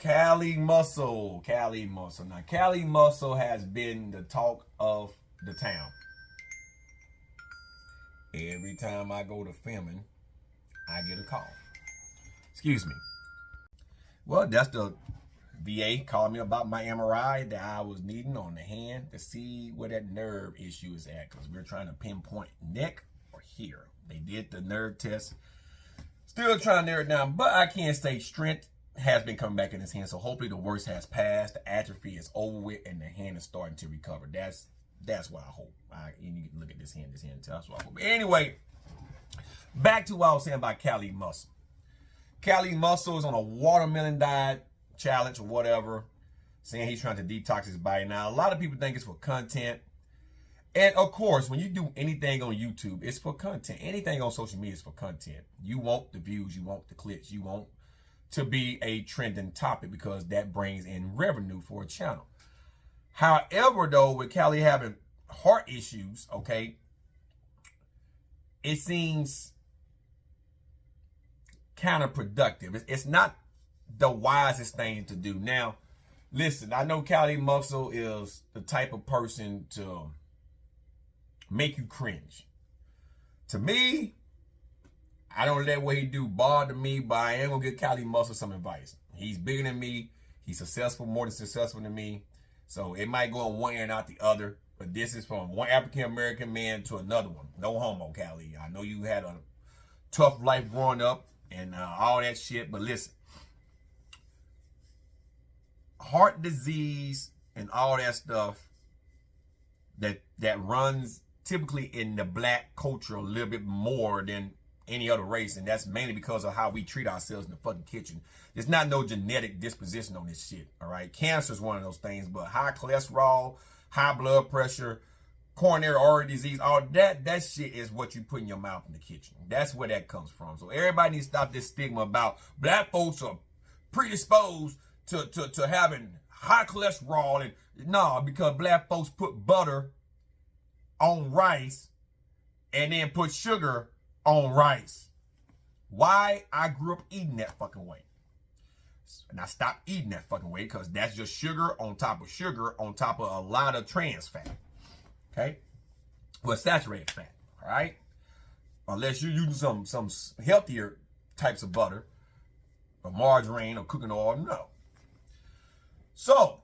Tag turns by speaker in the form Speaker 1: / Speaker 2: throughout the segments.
Speaker 1: Cali Muscle. Cali Muscle. Now, Cali Muscle has been the talk of the town. Every time I go to filming, I get a call. Excuse me. Well, that's the VA calling me about my MRI that I was needing on the hand to see where that nerve issue is at, because we're trying to pinpoint neck or here. They did the nerve test. Still trying to narrow it down, but I can say strength has been coming back in his hand, so hopefully the worst has passed, the atrophy is over with, and the hand is starting to recover. That's what I hope. You can look at this hand, that's what I hope. But anyway, back to what I was saying about Cali Muscle. Cali Muscle is on a watermelon diet challenge or whatever, saying he's trying to detox his body. Now, a lot of people think it's for content. And of course, when you do anything on YouTube, it's for content. Anything on social media is for content. You want the views, you want the clicks, you want to be a trending topic because that brings in revenue for a channel. However, though, with Cali having heart issues, okay, it seems counterproductive. It's not the wisest thing to do. Now, listen, I know Cali Muscle is the type of person to make you cringe. To me, I don't let what he do bother me, but I am gonna give Cali Muscle some advice. He's bigger than me. He's successful, more than successful than me. So it might go in one ear and out the other. But this is from one African-American man to another one. No homo, Cali. I know you had a tough life growing up and all that shit. But listen, heart disease and all that stuff that runs typically in the black culture a little bit more than any other race, and that's mainly because of how we treat ourselves in the fucking kitchen. There's not no genetic disposition on this shit, all right? Cancer is one of those things, but high cholesterol, high blood pressure, coronary artery disease, all that shit is what you put in your mouth in the kitchen. That's where that comes from. So everybody needs to stop this stigma about black folks are predisposed to having high cholesterol. And no, because black folks put butter on rice and then put sugar on rice. Why? I grew up eating that fucking way. And I stopped eating that fucking way because that's just sugar on top of a lot of trans fat. Okay? Well, saturated fat. All right? Unless you're using some healthier types of butter or margarine or cooking oil, no. So,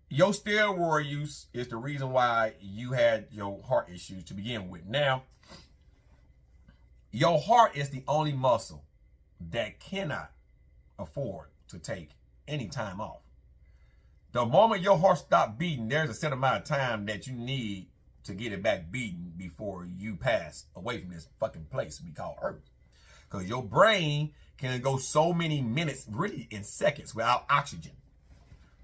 Speaker 1: your steroid use is the reason why you had your heart issues to begin with. Now, your heart is the only muscle that cannot afford to take any time off. The moment your heart stops beating, there's a set amount of time that you need to get it back beating before you pass away from this fucking place we call Earth. Because your brain can go so many minutes, really in seconds, without oxygen.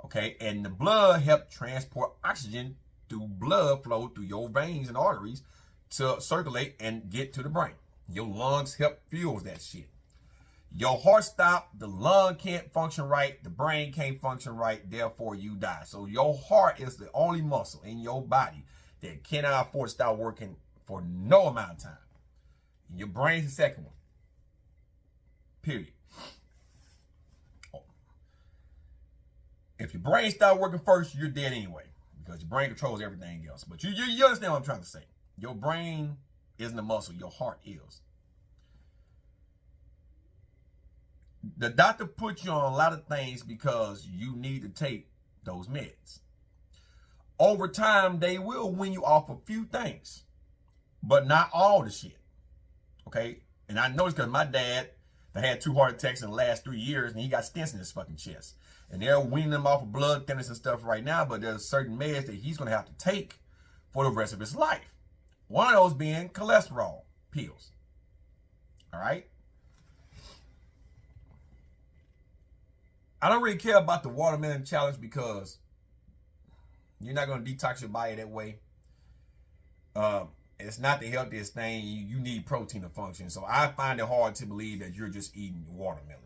Speaker 1: Okay, and the blood helps transport oxygen through blood flow through your veins and arteries to circulate and get to the brain. Your lungs help fuel that shit. Your heart stops, the lung can't function right, the brain can't function right, therefore you die. So your heart is the only muscle in your body that cannot afford to stop working for no amount of time. And your brain's the second one. Period. If your brain stops working first, you're dead anyway, because your brain controls everything else. But you understand what I'm trying to say. Your brain isn't a muscle. Your heart is. The doctor puts you on a lot of things because you need to take those meds. Over time, they will wean you off a few things, but not all the shit. Okay? And I know it's because my dad had 2 heart attacks in the last 3 years, and he got stents in his fucking chest. And they're weaning him off of blood thinners and stuff right now, but there's certain meds that he's going to have to take for the rest of his life. One of those being cholesterol pills. All right? I don't really care about the watermelon challenge because you're not going to detox your body that way. It's not the healthiest thing. You need protein to function. So I find it hard to believe that you're just eating watermelon.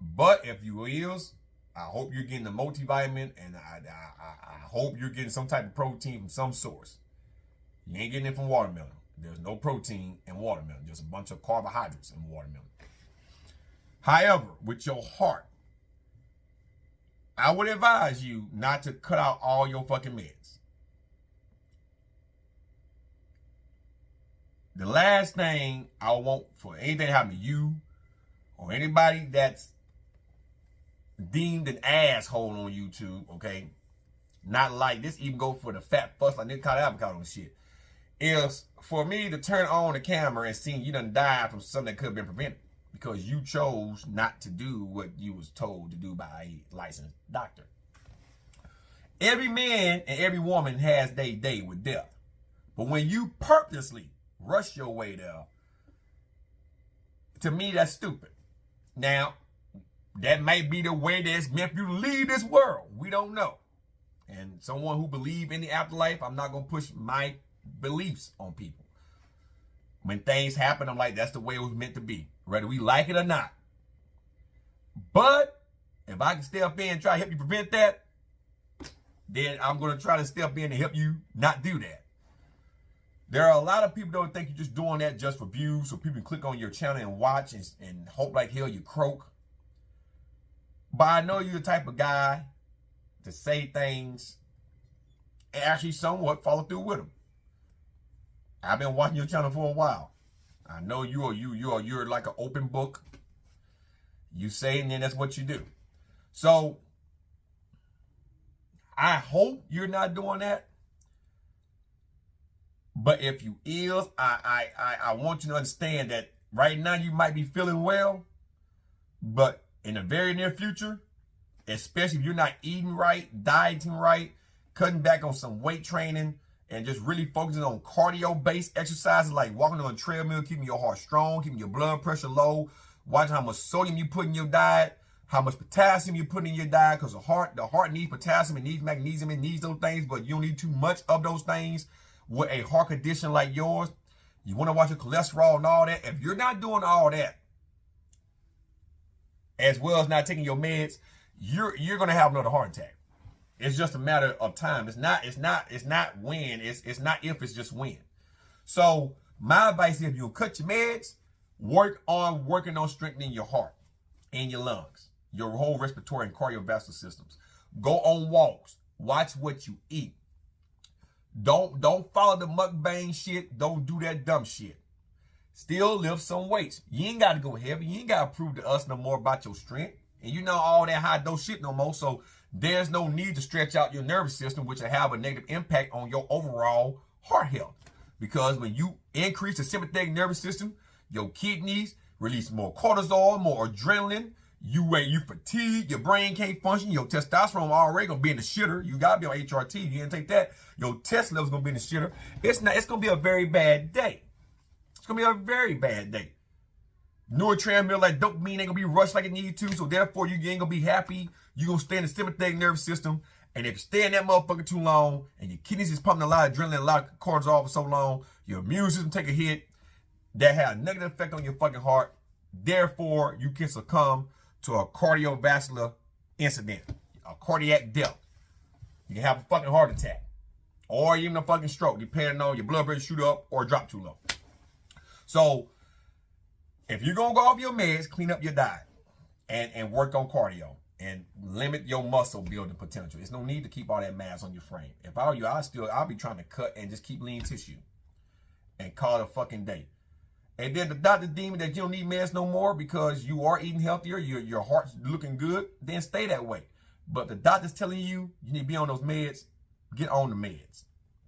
Speaker 1: But if you is, I hope you're getting the multivitamin, and I hope you're getting some type of protein from some source. You ain't getting it from watermelon. There's no protein in watermelon. There's a bunch of carbohydrates in watermelon. However, with your heart, I would advise you not to cut out all your fucking meds. The last thing I want for anything to happen to you or anybody that's deemed an asshole on YouTube, okay? Not like this, even go for the fat fuss like Nick Avocado and shit. Is for me to turn on the camera and see you done died from something that could have been prevented because you chose not to do what you was told to do by a licensed doctor. Every man and every woman has their day with death. But when you purposely rush your way there, to me, that's stupid. Now, that might be the way that's meant for you to leave this world. We don't know. And someone who believes in the afterlife, I'm not going to push my beliefs on people. When things happen, I'm like, that's the way it was meant to be, whether we like it or not. But if I can step in and try to help you prevent that, then I'm going to try to step in and help you not do that. There are a lot of people that think you're just doing that just for views, so people can click on your channel and watch and hope like hell you croak. But I know you're the type of guy to say things and actually somewhat follow through with them. I've been watching your channel for a while. I know you're like an open book. You say and then that's what you do. So I hope you're not doing that. But if you is, I want you to understand that right now you might be feeling well, but in the very near future, especially if you're not eating right, dieting right, cutting back on some weight training, and just really focusing on cardio-based exercises like walking on a treadmill, keeping your heart strong, keeping your blood pressure low, watching how much sodium you put in your diet, how much potassium you put in your diet, because the heart needs potassium, it needs magnesium, it needs those things, but you don't need too much of those things. With a heart condition like yours, you want to watch your cholesterol and all that. If you're not doing all that, as well as not taking your meds, you're going to have another heart attack. It's just a matter of time. It's not when. It's not if, it's just when. So my advice is if you cut your meds, working on strengthening your heart and your lungs, your whole respiratory and cardiovascular systems. Go on walks. Watch what you eat. Don't follow the mukbang shit. Don't do that dumb shit. Still lift some weights. You ain't got to go heavy. You ain't got to prove to us no more about your strength. And you know all that high dose shit no more. So there's no need to stretch out your nervous system, which will have a negative impact on your overall heart health. Because when you increase the sympathetic nervous system, your kidneys release more cortisol, more adrenaline. You fatigue, your brain can't function, your testosterone already gonna be in the shitter. You gotta be on HRT. You didn't take that, your test level's gonna be in the shitter. It's gonna be a very bad day. It's gonna be a very bad day. Neurotransmitter like dopamine ain't gonna be rushed like it needs to, so therefore you ain't gonna be happy. You're gonna stay in the sympathetic nervous system, and if you stay in that motherfucker too long, and your kidneys is pumping a lot of adrenaline, a lot of cortisol for so long, your immune system take a hit, that has a negative effect on your fucking heart. Therefore, you can succumb to a cardiovascular incident, a cardiac death. You can have a fucking heart attack, or even a fucking stroke, depending on your blood pressure shoot up or drop too low. So, if you're gonna go off your meds, clean up your diet and work on cardio and limit your muscle building potential. There's no need to keep all that mass on your frame. If I were you, I'll be trying to cut and just keep lean tissue and call it a fucking day. And then the doctor deeming that you don't need meds no more because you are eating healthier, your heart's looking good, then stay that way. But the doctor's telling you need to be on those meds, get on the meds.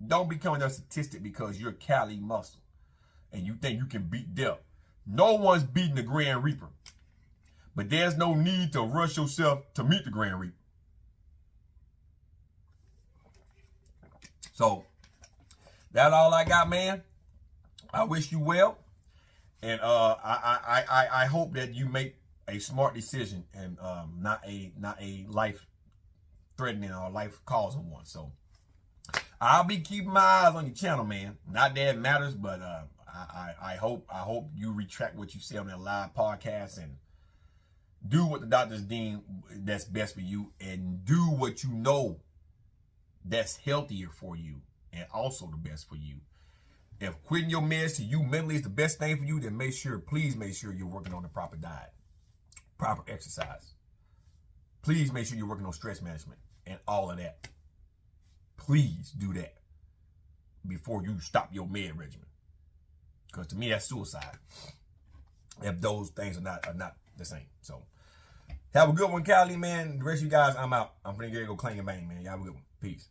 Speaker 1: Don't become a statistic because you're Cali muscle and you think you can beat death. No one's beating the Grand Reaper. But there's no need to rush yourself to meet the Grand Reaper. So, that's all I got, man. I wish you well. And I hope that you make a smart decision and not a life-threatening or life-causing one. So, I'll be keeping my eyes on your channel, man. Not that it matters, but I hope you retract what you say on that live podcast and do what the doctors deem that's best for you and do what you know that's healthier for you and also the best for you. If quitting your meds to you mentally is the best thing for you, then please make sure you're working on the proper diet. proper exercise. Please make sure you're working on stress management and all of that. Please do that before you stop your med regimen. Because to me, that's suicide. If those things are not the same. So, have a good one, Cali, man. The rest of you guys, I'm out. I'm finna go clean your bang, man. Y'all have a good one. Peace.